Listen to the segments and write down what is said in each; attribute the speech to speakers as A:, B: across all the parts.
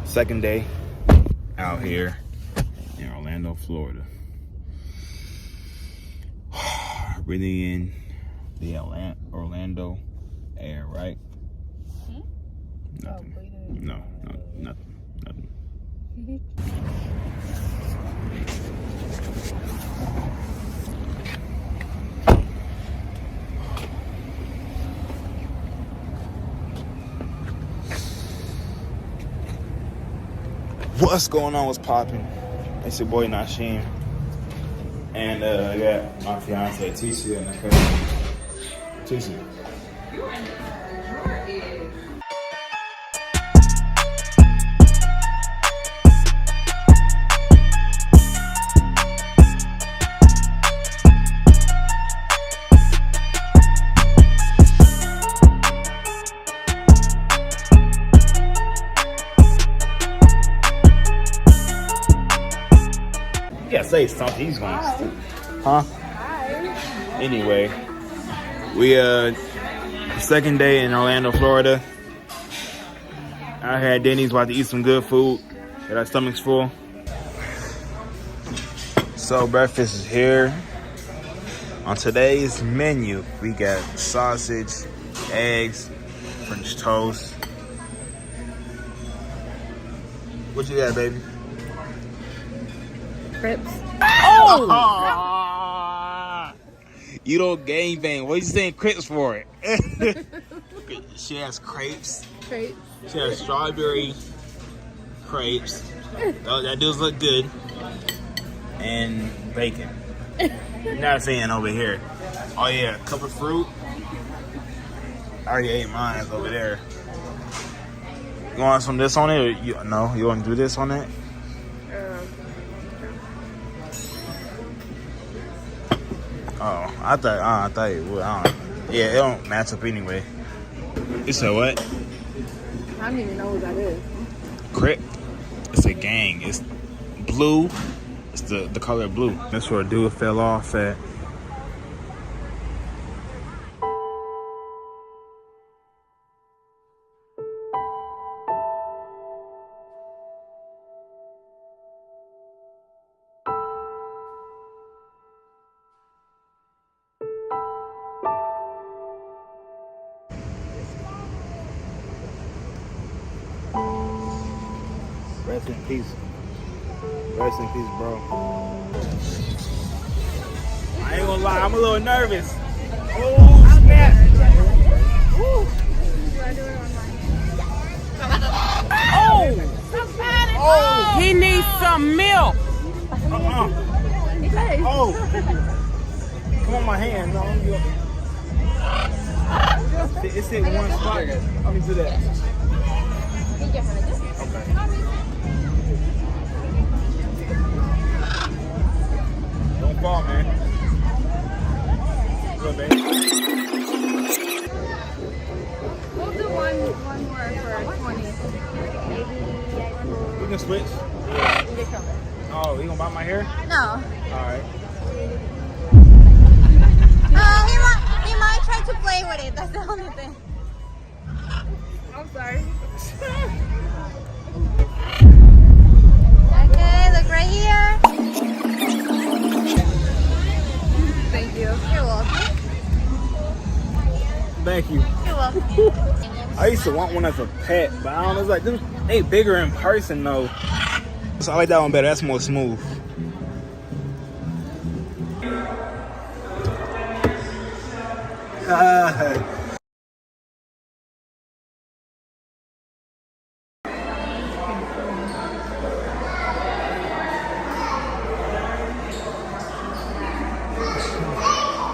A: Second day out here in Orlando, Florida. Breathing in the Orlando air, right? Nothing. No, nothing. What's going on? What's popping? It's your boy Nasheem, and I got my fiance Tisha and the cousin Tisha. Yeah, say something. He's going. Huh? Hi. Anyway, we second day in Orlando, Florida. I had Denny's, about to eat some good food. Got our stomachs full. So breakfast is here. On today's menu, we got sausage, eggs, French toast. What you got, baby?
B: Crepes.
A: Oh! You don't gangbang. What are you saying crepes for it? She has crepes.
B: Crepes.
A: She has strawberry crepes. Oh, that does look good. And bacon. You're not saying over here. Oh yeah, a cup of fruit. I already ate mine over there. You want some of this on it? Or no, you want to do this on it? Oh, I thought it would. Yeah, it don't match up anyway. You said what?
B: I don't even know what that is.
A: Crip. It's a gang. It's blue. It's the color blue. That's where a dude fell off at. Rest in peace. Rest in peace, bro. I ain't gonna lie, I'm a little nervous. Oh, snap. Woo. Oh!
C: He needs some milk.
A: Oh! Come on, my hand. No, it's in one spot. Let me do that. Okay. Don't fall, man. Good, baby.
B: We'll do one more for 20.
A: We can switch. Oh, you gonna buy my hair?
D: No.
A: Alright.
D: He might try to play with it. That's the only thing.
B: I'm sorry.
D: Okay, look right here.
B: Thank you.
D: You're welcome.
A: Thank you.
D: You're welcome.
A: I used to want one as a pet, but I don't know. It's like they bigger in person though. So I like that one better. That's more smooth.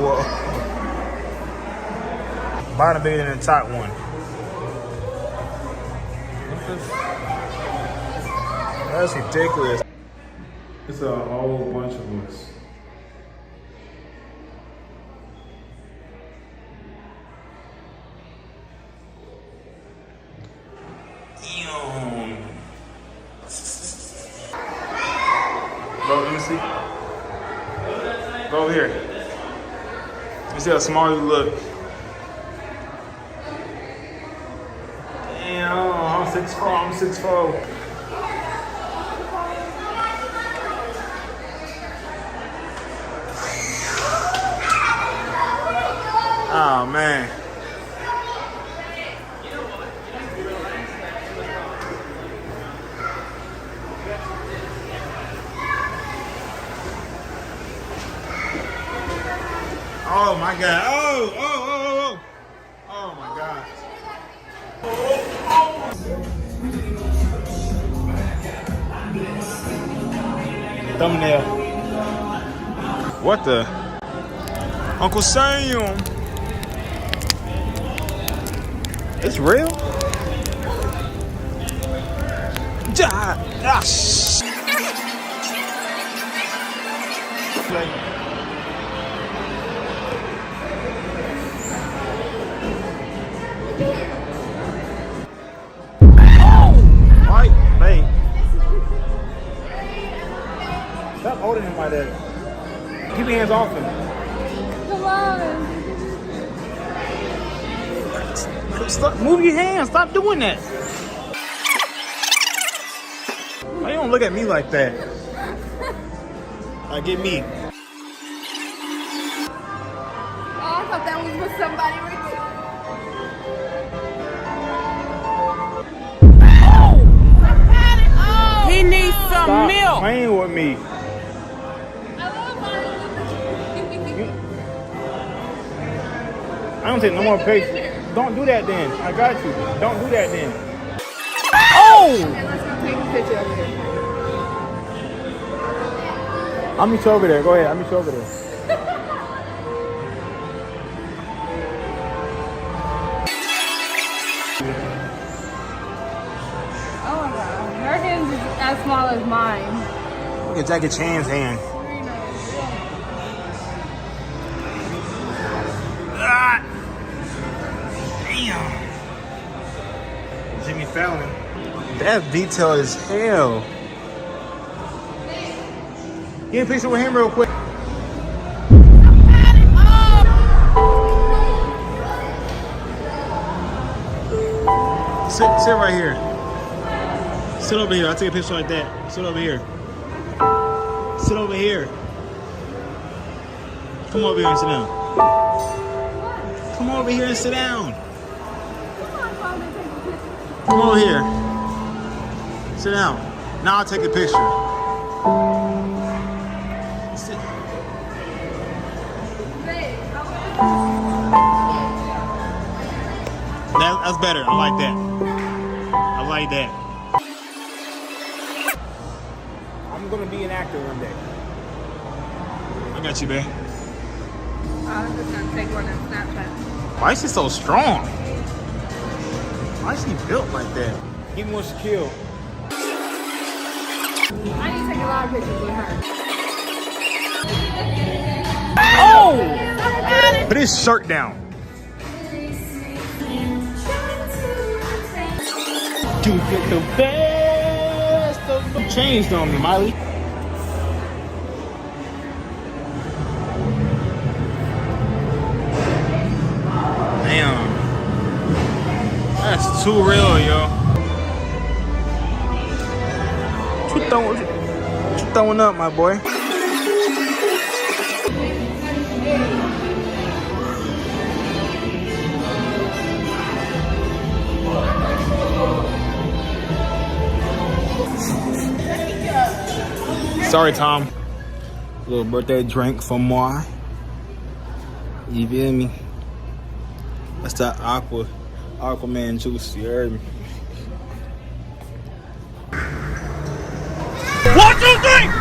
A: Whoa. Bottom bigger than the top one. That's ridiculous. It's a whole bunch of us. Bro, let me see. Go over here. You see how small you look. Damn, I'm 6'4", I'm 6'4". Oh man. Oh my God. Oh my God. Thumbnail. What the? Uncle Sam. It's real? Right, babe. Stop holding him like that. Keep your hands off him.
B: Come on.
A: Stop, move your hands. Stop doing that. Why you don't look at me like that? Like, get me.
B: Oh, I thought that was with somebody right there.
C: He needs some
A: Stop
C: milk.
A: playing with me. I don't take no more pictures. Don't do that then. I got you. Don't do that then.
C: Oh!
B: Okay, let's go take a picture over here.
A: I'll meet you over there. Go ahead. I'll meet you over there.
B: Oh my God. Her hands is as small as mine.
A: Look at Jackie Chan's hand. Ah! Damn. Jimmy Fallon. That detail is hell. Get a picture with him real quick. Sit right here. Sit over here. I'll take a picture like that. Sit over here. Sit over here. Come over here and sit down. Come over here and sit down. Come over here. Sit down. Now I'll take a picture. Sit. That's better. I like that. I like that. I'm gonna be an actor one day. I got you, babe.
B: I'm just gonna take one on Snapchat.
A: Why is she so strong? Why is she built like that? Give me one Shaquille.
B: I need to take a lot of pictures with her.
C: Oh!
A: Put his shirt down. You get the best of them. Changed on me, Miley. Damn. That's too real, yo. What you throwing up, my boy? Sorry, Tom. Little birthday drink for moi. You feel me? That's that Aquaman juice. You heard me? What do you think?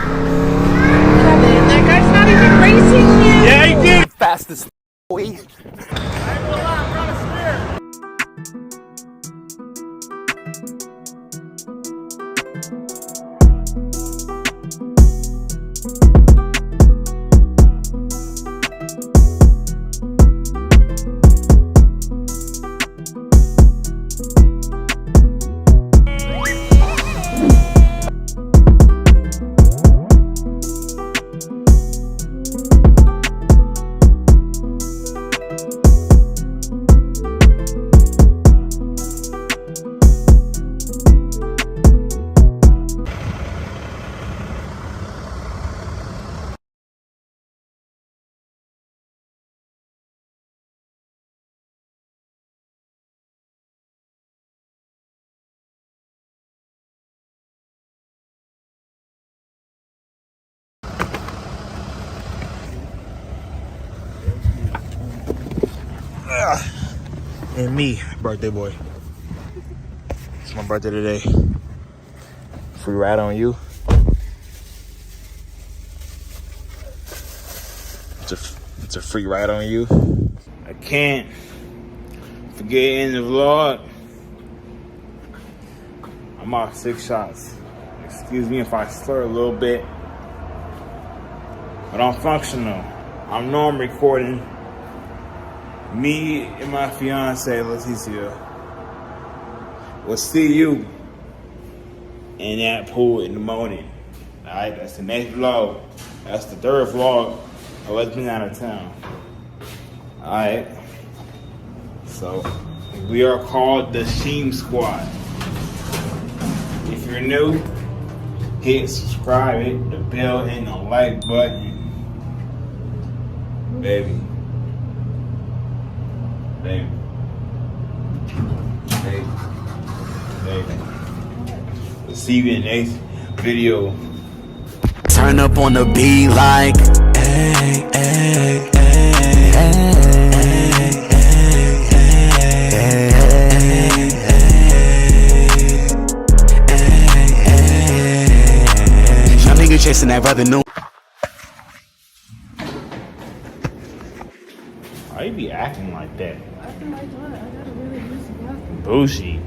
C: That guy's not even racing yet.
A: Yeah, he did.
C: Fastest boy.
A: And me, birthday boy. It's my birthday today. Free ride on you. It's a free ride on you. I can't forget in the vlog. I'm off 6 shots. Excuse me if I slur a little bit. But I'm functional. I know I'm recording. Me and my fiance, Leticia, will see you in that pool in the morning. Alright, that's the next vlog. That's the 3rd vlog of us being out of town. Alright. So, we are called the Sheem Squad. If you're new, hit subscribe, hit the bell, and the like button. Baby. Baby. Baby. Baby. We'll see you in the next video.
E: Turn up on the beat like, hey, hey, hey, hey, hey. Young nigga chasing that revenue.
A: Why you be acting like that?
C: Acting like what? I gotta really use the bathroom.
A: Bougie.